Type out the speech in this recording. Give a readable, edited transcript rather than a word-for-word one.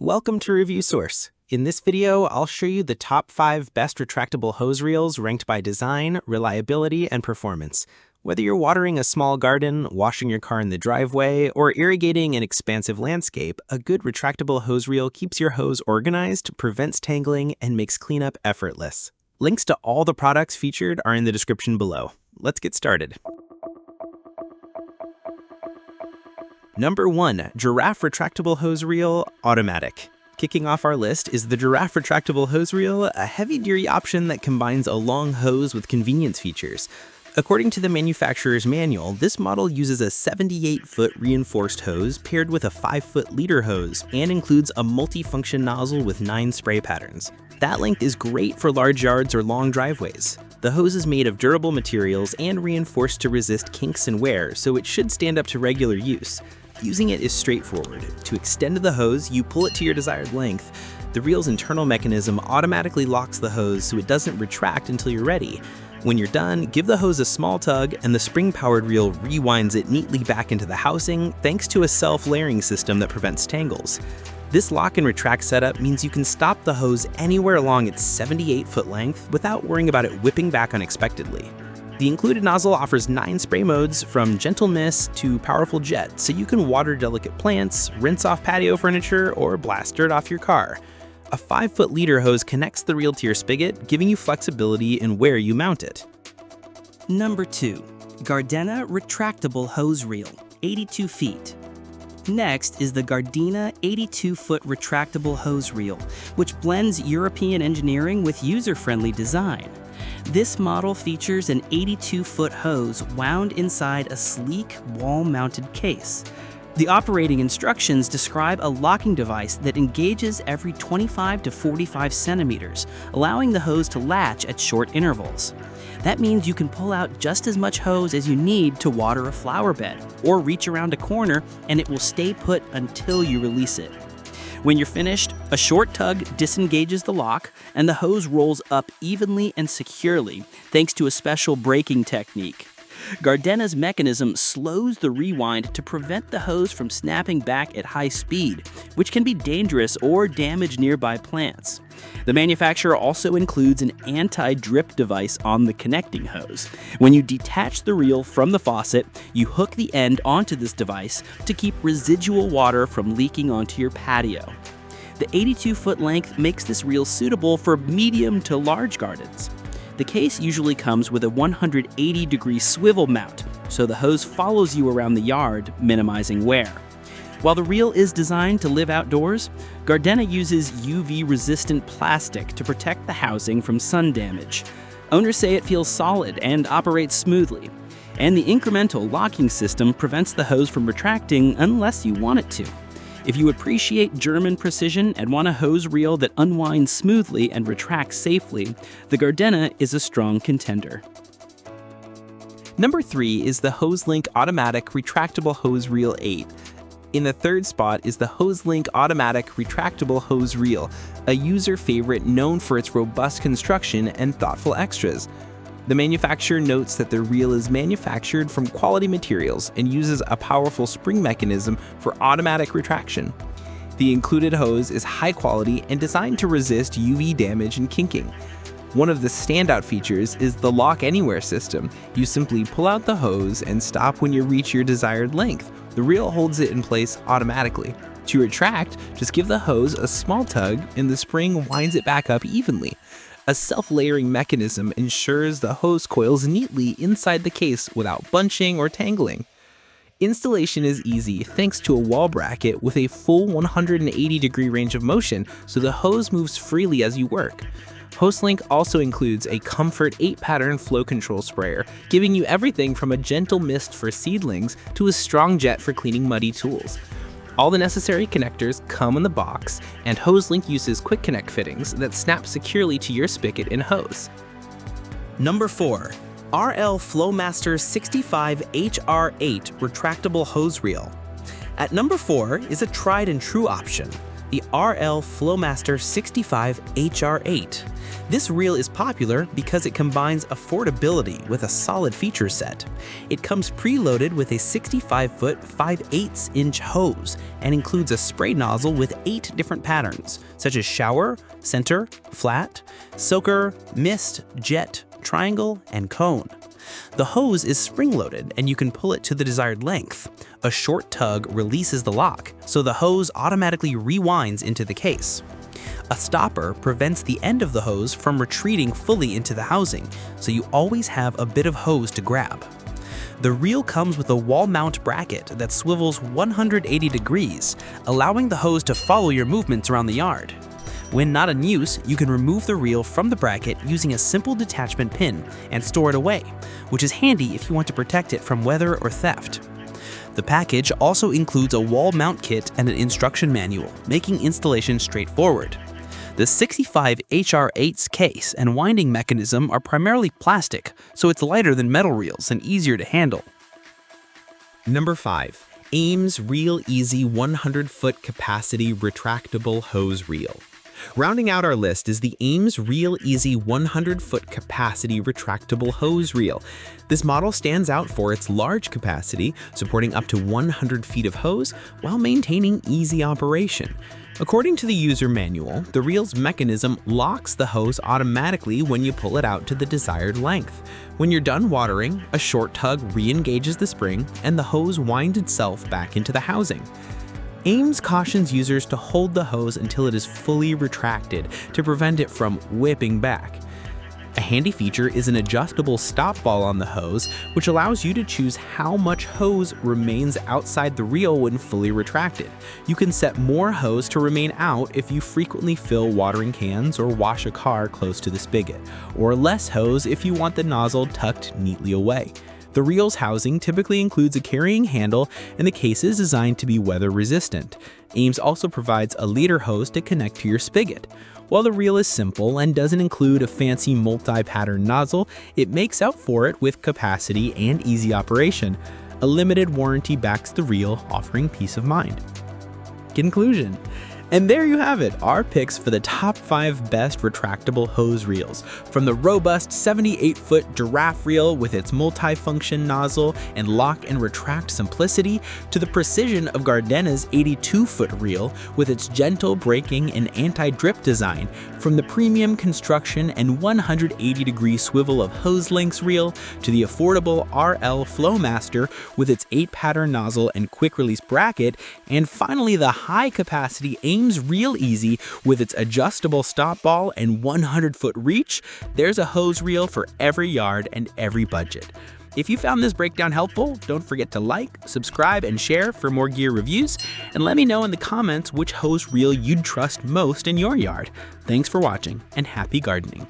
Welcome to Review Source. In this video, I'll show you the top 5 best retractable hose reels ranked by design, reliability, and performance. Whether you're watering a small garden, washing your car in the driveway, or irrigating an expansive landscape, a good retractable hose reel keeps your hose organized, prevents tangling, and makes cleanup effortless. Links to all the products featured are in the description below. Let's get started. Number 1. Giraffe Retractable Hose Reel Automatic. Kicking off our list is the Giraffe Retractable Hose Reel, a heavy-duty option that combines a long hose with convenience features. According to the manufacturer's manual, this model uses a 78-foot reinforced hose paired with a 5-foot leader hose and includes a multi-function nozzle with 9 spray patterns. That length is great for large yards or long driveways. The hose is made of durable materials and reinforced to resist kinks and wear, so it should stand up to regular use. Using it is straightforward. To extend the hose, you pull it to your desired length. The reel's internal mechanism automatically locks the hose so it doesn't retract until you're ready. When you're done, give the hose a small tug and the spring-powered reel rewinds it neatly back into the housing thanks to a self-layering system that prevents tangles. This lock and retract setup means you can stop the hose anywhere along its 78-foot length without worrying about it whipping back unexpectedly. The included nozzle offers 9 spray modes from gentle mist to powerful jet, so you can water delicate plants, rinse off patio furniture, or blast dirt off your car. A 5-foot leader hose connects the reel to your spigot, giving you flexibility in where you mount it. Number 2. Gardena Retractable Hose Reel, 82 feet. Next is the Gardena 82-foot retractable hose reel, which blends European engineering with user-friendly design. This model features an 82-foot hose wound inside a sleek, wall-mounted case. The operating instructions describe a locking device that engages every 25 to 45 centimeters, allowing the hose to latch at short intervals. That means you can pull out just as much hose as you need to water a flower bed, or reach around a corner and it will stay put until you release it. When you're finished, a short tug disengages the lock and the hose rolls up evenly and securely thanks to a special braking technique. Gardena's mechanism slows the rewind to prevent the hose from snapping back at high speed, which can be dangerous or damage nearby plants. The manufacturer also includes an anti-drip device on the connecting hose. When you detach the reel from the faucet, you hook the end onto this device to keep residual water from leaking onto your patio. The 82-foot length makes this reel suitable for medium to large gardens. The case usually comes with a 180-degree swivel mount, so the hose follows you around the yard, minimizing wear. While the reel is designed to live outdoors, Gardena uses UV-resistant plastic to protect the housing from sun damage. Owners say it feels solid and operates smoothly, and the incremental locking system prevents the hose from retracting unless you want it to. If you appreciate German precision and want a hose reel that unwinds smoothly and retracts safely, the Gardena is a strong contender. Number 3 is the HOSELINK Automatic Retractable Hose Reel 8. In the third spot is the HOSELINK Automatic Retractable Hose Reel, a user favorite known for its robust construction and thoughtful extras. The manufacturer notes that the reel is manufactured from quality materials and uses a powerful spring mechanism for automatic retraction. The included hose is high quality and designed to resist UV damage and kinking. One of the standout features is the Lock Anywhere system. You simply pull out the hose and stop when you reach your desired length. The reel holds it in place automatically. To retract, just give the hose a small tug and the spring winds it back up evenly. A self-layering mechanism ensures the hose coils neatly inside the case without bunching or tangling. Installation is easy thanks to a wall bracket with a full 180-degree range of motion, so the hose moves freely as you work. HOSELINK also includes a Comfort 8-pattern flow control sprayer, giving you everything from a gentle mist for seedlings to a strong jet for cleaning muddy tools. All the necessary connectors come in the box, and HOSELINK uses quick connect fittings that snap securely to your spigot and hose. Number 4. RL-Flo-Master 65HR8 Retractable Hose Reel. At number 4 is a tried and true option, the RL-Flo-Master 65 HR8. This reel is popular because it combines affordability with a solid feature set. It comes preloaded with a 65-foot 5/8" hose and includes a spray nozzle with 8 different patterns, such as shower, center, flat, soaker, mist, jet, triangle, and cone. The hose is spring-loaded and you can pull it to the desired length. A short tug releases the lock, so the hose automatically rewinds into the case. A stopper prevents the end of the hose from retreating fully into the housing, so you always have a bit of hose to grab. The reel comes with a wall mount bracket that swivels 180 degrees, allowing the hose to follow your movements around the yard. When not in use, you can remove the reel from the bracket using a simple detachment pin and store it away, which is handy if you want to protect it from weather or theft. The package also includes a wall mount kit and an instruction manual, making installation straightforward. The 65 HR8's case and winding mechanism are primarily plastic, so it's lighter than metal reels and easier to handle. Number 5. Ames Real Easy 100-foot capacity retractable hose reel. Rounding out our list is the Ames Real Easy 100-foot capacity retractable hose reel. This model stands out for its large capacity, supporting up to 100 feet of hose while maintaining easy operation. According to the user manual, the reel's mechanism locks the hose automatically when you pull it out to the desired length. When you're done watering, a short tug re-engages the spring and the hose winds itself back into the housing. Ames cautions users to hold the hose until it is fully retracted to prevent it from whipping back. A handy feature is an adjustable stop ball on the hose, which allows you to choose how much hose remains outside the reel when fully retracted. You can set more hose to remain out if you frequently fill watering cans or wash a car close to the spigot, or less hose if you want the nozzle tucked neatly away. The reel's housing typically includes a carrying handle, and the case is designed to be weather resistant. Ames also provides a leader hose to connect to your spigot. While the reel is simple and doesn't include a fancy multi-pattern nozzle, it makes up for it with capacity and easy operation. A limited warranty backs the reel, offering peace of mind. Conclusion. And there you have it, our picks for the top 5 best retractable hose reels. From the robust 78-foot Giraffe reel with its multi-function nozzle and lock and retract simplicity, to the precision of Gardena's 82-foot reel with its gentle braking and anti-drip design, from the premium construction and 180-degree swivel of HOSELINK's reel to the affordable RL-Flo-Master with its 8-pattern nozzle and quick-release bracket, and finally the high-capacity Ames Real Easy with its adjustable stop ball and 100-foot reach, there's a hose reel for every yard and every budget. If you found this breakdown helpful, don't forget to like, subscribe, and share for more gear reviews, and let me know in the comments which hose reel you'd trust most in your yard. Thanks for watching, and happy gardening.